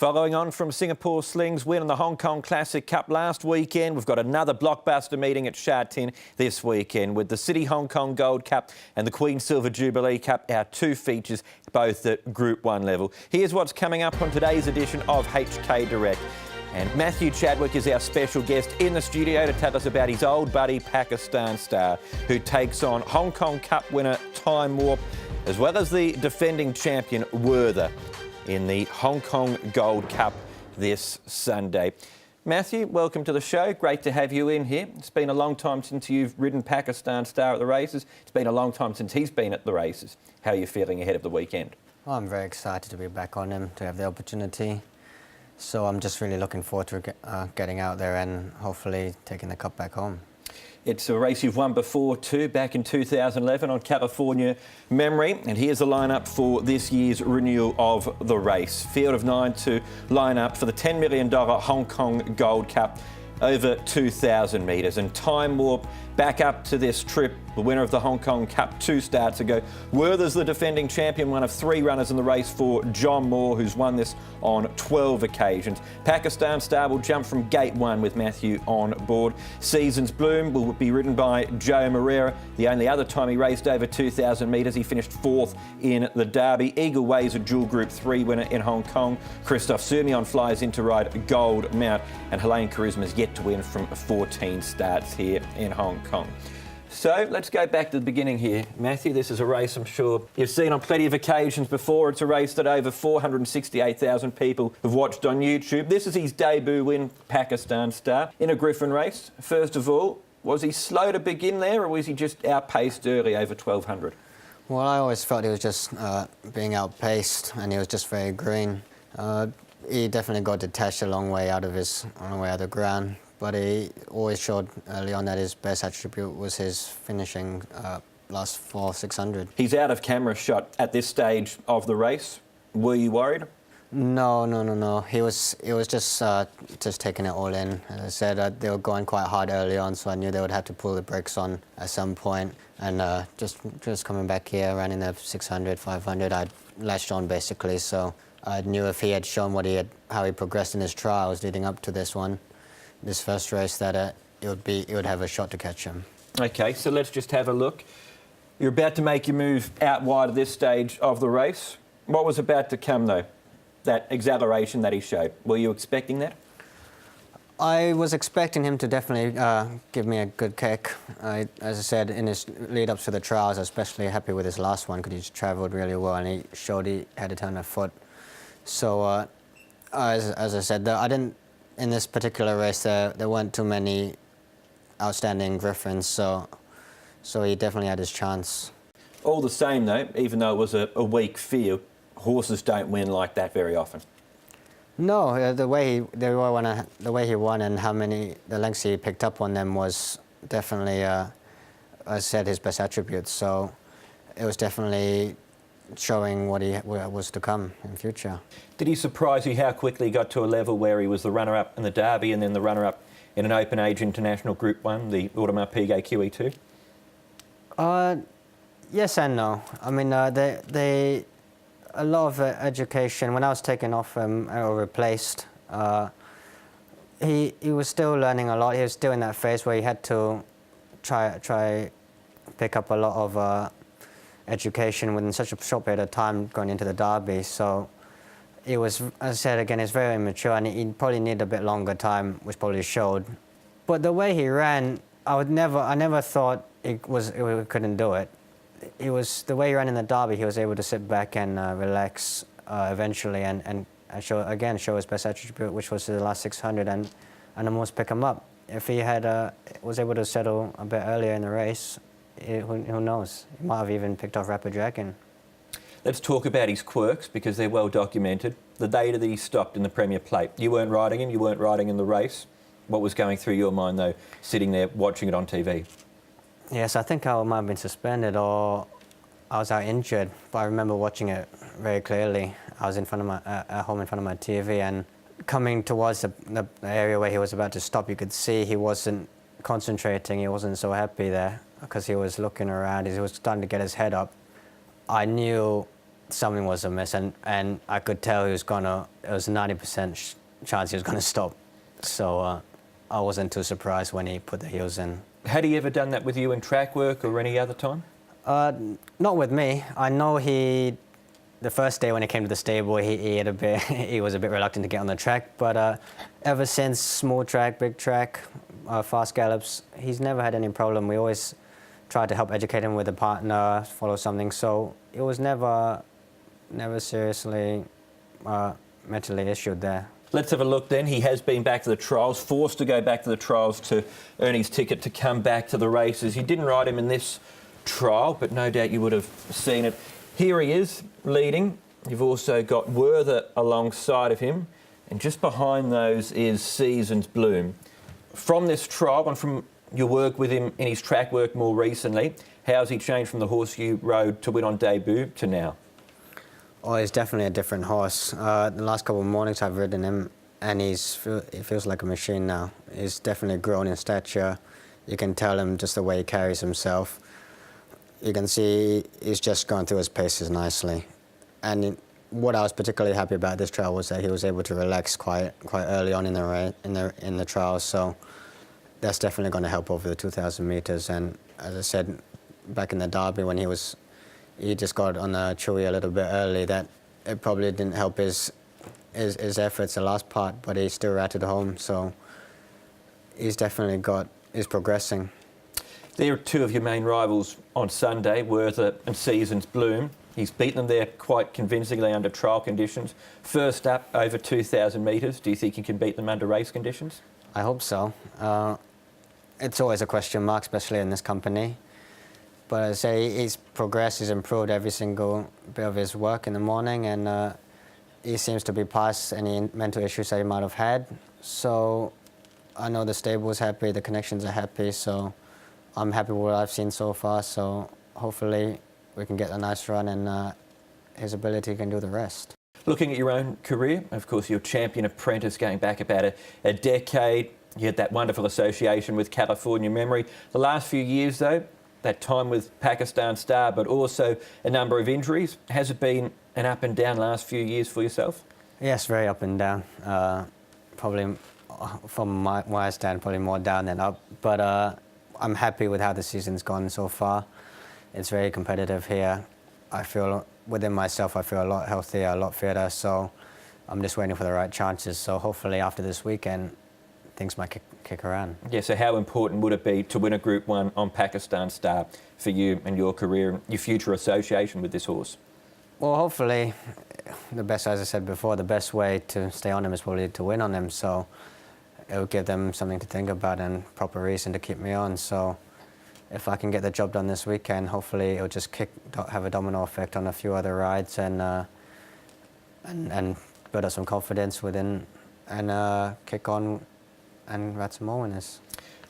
Following on from Singapore Sling's win in the Hong Kong Classic Cup last weekend, we've got another blockbuster meeting at Sha Tin this weekend with the City Hong Kong Gold Cup and the Queen Silver Jubilee Cup, our two features, both at Group 1 level. Here's what's coming up on today's edition of HK Direct. And Matthew Chadwick is our special guest in the studio to tell us about his old buddy Pakistan star, who takes on Hong Kong Cup winner Time Warp, as well as the defending champion Werther in the Hong Kong Gold Cup this Sunday. Matthew, welcome to the show. Great to have you in here. It's been a long time since you've ridden Pakistan Star at the races. It's been a long time since he's been at the races. How are you feeling ahead of the weekend? Well, I'm very excited to be back on him, to have the opportunity. So I'm just really looking forward to getting out there and hopefully taking the cup back home. It's a race you've won before too, back in 2011 on California memory. And here's the lineup for this year's renewal of the race. Field of 9 to line up for the $10 million Hong Kong Gold Cup over 2,000 metres. And Time Warp back up to this trip. The winner of the Hong Kong Cup 2 starts ago. Werther's the defending champion, one of 3 runners in the race for John Moore, who's won this on 12 occasions. Pakistan Star will jump from gate 1 with Matthew on board. Seasons Bloom will be ridden by Joe Moreira. The only other time he raced over 2,000 metres, he finished 4th in the Derby. Eagle Way's a dual Group 3 winner in Hong Kong. Christophe Soumillon flies in to ride Gold Mount, and Helene Charisma's yet to win from 14 starts here in Hong Kong. So let's go back to the beginning here. Matthew, this is a race I'm sure you've seen on plenty of occasions before. It's a race that over 468,000 people have watched on YouTube. This is his debut win, Pakistan Star, in a Griffin race. First of all, was he slow to begin there, or was he just outpaced early over 1,200? Well, I always felt he was just being outpaced, and he was just very green. He definitely got detached a long way out of the ground. But he always showed early on that his best attribute was his finishing last 600. He's out of camera shot at this stage of the race. Were you worried? No. He was just taking it all in. As I said, they were going quite hard early on, so I knew they would have to pull the brakes on at some point. And just coming back here, running the 600, 500, I'd latched on basically. So I knew if he had shown how he progressed in his trials leading up to this first race, that it would have a shot to catch him. Okay, so let's just have a look. You're about to make your move out wide at this stage of the race. What was about to come, though? That acceleration that he showed. Were you expecting that? I was expecting him to definitely give me a good kick. As I said, in his lead-ups to the trials, I was especially happy with his last one because he just travelled really well and he showed he had a ton of foot. So, as I said, in this particular race, there weren't too many outstanding Griffins, so he definitely had his chance. All the same, though, even though it was a weak field, horses don't win like that very often. No, the way he won and the lengths he picked up on them was definitely, as I said, his best attributes. So it was definitely showing what was to come in future. Did he surprise you how quickly he got to a level where he was the runner-up in the Derby and then the runner-up in an Open Age International Group 1, the Audemars Piguet QE2? Yes and no. I mean, a lot of education, when I was taken off or replaced, he was still learning a lot. He was still in that phase where he had to try pick up a lot of education within such a short period of time going into the Derby. So it was, as I said again, it's very immature and he probably needed a bit longer time, which probably showed. But the way he ran, I never thought he couldn't do it. It was the way he ran in the Derby. He was able to sit back and relax eventually and show his best attribute, which was the last 600, and almost pick him up. If he was able to settle a bit earlier in the race, who knows? He might have even picked off Rapid Dragon. Let's talk about his quirks because they're well documented. The day that he stopped in the Premier Plate, you weren't riding him, you weren't riding in the race. What was going through your mind, though, sitting there watching it on TV? Yes, I think I might have been suspended or I was out injured, but I remember watching it very clearly. I was at home in front of my TV, and coming towards the area where he was about to stop, you could see he wasn't concentrating, he wasn't so happy there because he was looking around, he was starting to get his head up. I knew something was amiss, and I could tell he was gonna. It was 90% chance he was gonna stop. So I wasn't too surprised when he put the heels in. Had he ever done that with you in track work or any other time? Not with me. I know the first day when he came to the stable, he was a bit reluctant to get on the track. But ever since small track, big track, fast gallops, he's never had any problem. We always tried to help educate him with a partner, follow something. So it was never seriously mentally issued there. Let's have a look then. He has been back to the trials, forced to go back to the trials to earn his ticket to come back to the races. You didn't ride him in this trial, but no doubt you would have seen it. Here he is, leading. You've also got Werther alongside of him, and just behind those is Seasons Bloom. From this trial and from your work with him in his track work more recently, how's he changed from the horse you rode to win on debut to now? Oh, he's definitely a different horse. The last couple of mornings I've ridden him, and he feels like a machine now. He's definitely grown in stature. You can tell him just the way he carries himself. You can see he's just gone through his paces nicely. And what I was particularly happy about this trial was that he was able to relax quite early on in the trial. So that's definitely going to help over the 2,000 meters. And as I said, back in the Derby when he just got on the chewy a little bit early, that it probably didn't help his efforts the last part, but he still ratted home. So he's progressing. There are two of your main rivals on Sunday, Werther and Seasons Bloom. He's beaten them there quite convincingly under trial conditions. First up, over 2,000 metres. Do you think he can beat them under race conditions? I hope so. It's always a question mark, especially in this company. But I say he's progressed, he's improved every single bit of his work in the morning, and he seems to be past any mental issues that he might have had. So I know the stable's happy, the connections are happy, so I'm happy with what I've seen so far. So hopefully we can get a nice run, and his ability can do the rest. Looking at your own career, of course, you're champion apprentice going back about a decade. You had that wonderful association with California Memory. The last few years, though, that time with Pakistan Star, but also a number of injuries. Has it been an up and down last few years for yourself? Yes, very up and down. Probably from my stand, probably more down than up. But I'm happy with how the season's gone so far. It's very competitive here. I feel within myself, I feel a lot healthier, a lot fitter. So I'm just waiting for the right chances. So hopefully after this weekend, things might kick around. Yeah, so how important would it be to win a Group 1 on Pakistan Star for you and your career and your future association with this horse? Well, hopefully, as I said before, the best way to stay on him is probably to win on him. So it'll give them something to think about and proper reason to keep me on. So if I can get the job done this weekend, hopefully it'll just have a domino effect on a few other rides and build up some confidence within and kick on and ride some more winners.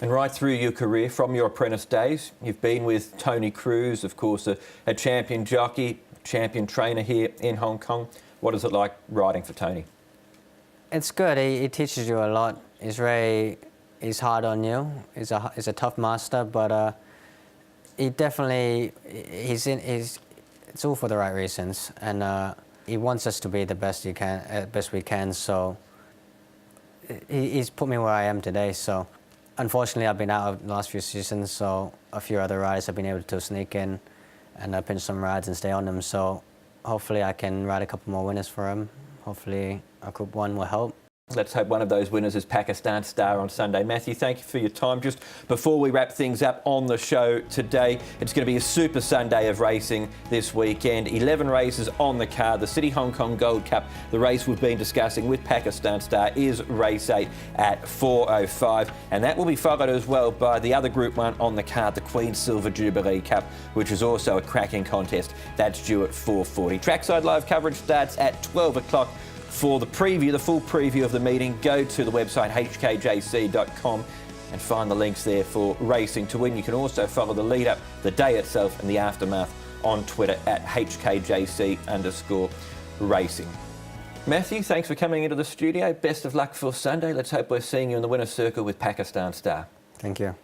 And right through your career, from your apprentice days, you've been with Tony Cruz, of course, a champion jockey, champion trainer here in Hong Kong. What is it like riding for Tony? It's good. He teaches you a lot. He's hard on you. He's a tough master, but it's all for the right reasons, and he wants us to be the best we can. So he's put me where I am today. So unfortunately, I've been out of the last few seasons, so a few other riders have been able to sneak in and pinch some rides and stay on them. So hopefully I can ride a couple more winners for him. Hopefully a Group 1 will help. Let's hope one of those winners is Pakistan Star on Sunday. Matthew, thank you for your time. Just before we wrap things up on the show today, it's going to be a super Sunday of racing this weekend. 11 races on the card. The City Hong Kong Gold Cup, the race we've been discussing with Pakistan Star, is race 8 at 4:05. And that will be followed as well by the other Group 1 on the card, the Queen's Silver Jubilee Cup, which is also a cracking contest. That's due at 4:40. Trackside Live coverage starts at 12 o'clock. For the full preview of the meeting, go to the website hkjc.com and find the links there for Racing to Win. You can also follow the lead up, the day itself and the aftermath on Twitter at HKJC_racing. Matthew, thanks for coming into the studio. Best of luck for Sunday. Let's hope we're seeing you in the winner's circle with Pakistan Star. Thank you.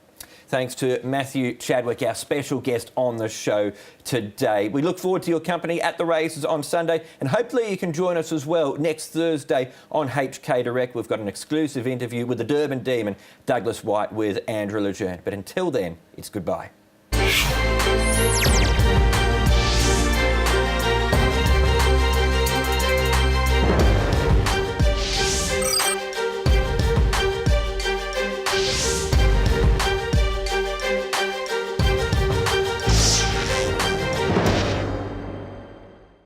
thanks to Matthew Chadwick, our special guest on the show today. We look forward to your company at the races on Sunday, and hopefully you can join us as well next Thursday on HK Direct. We've got an exclusive interview with the Durban Demon, Douglas White, with Andrew Lejeune. But until then, it's goodbye.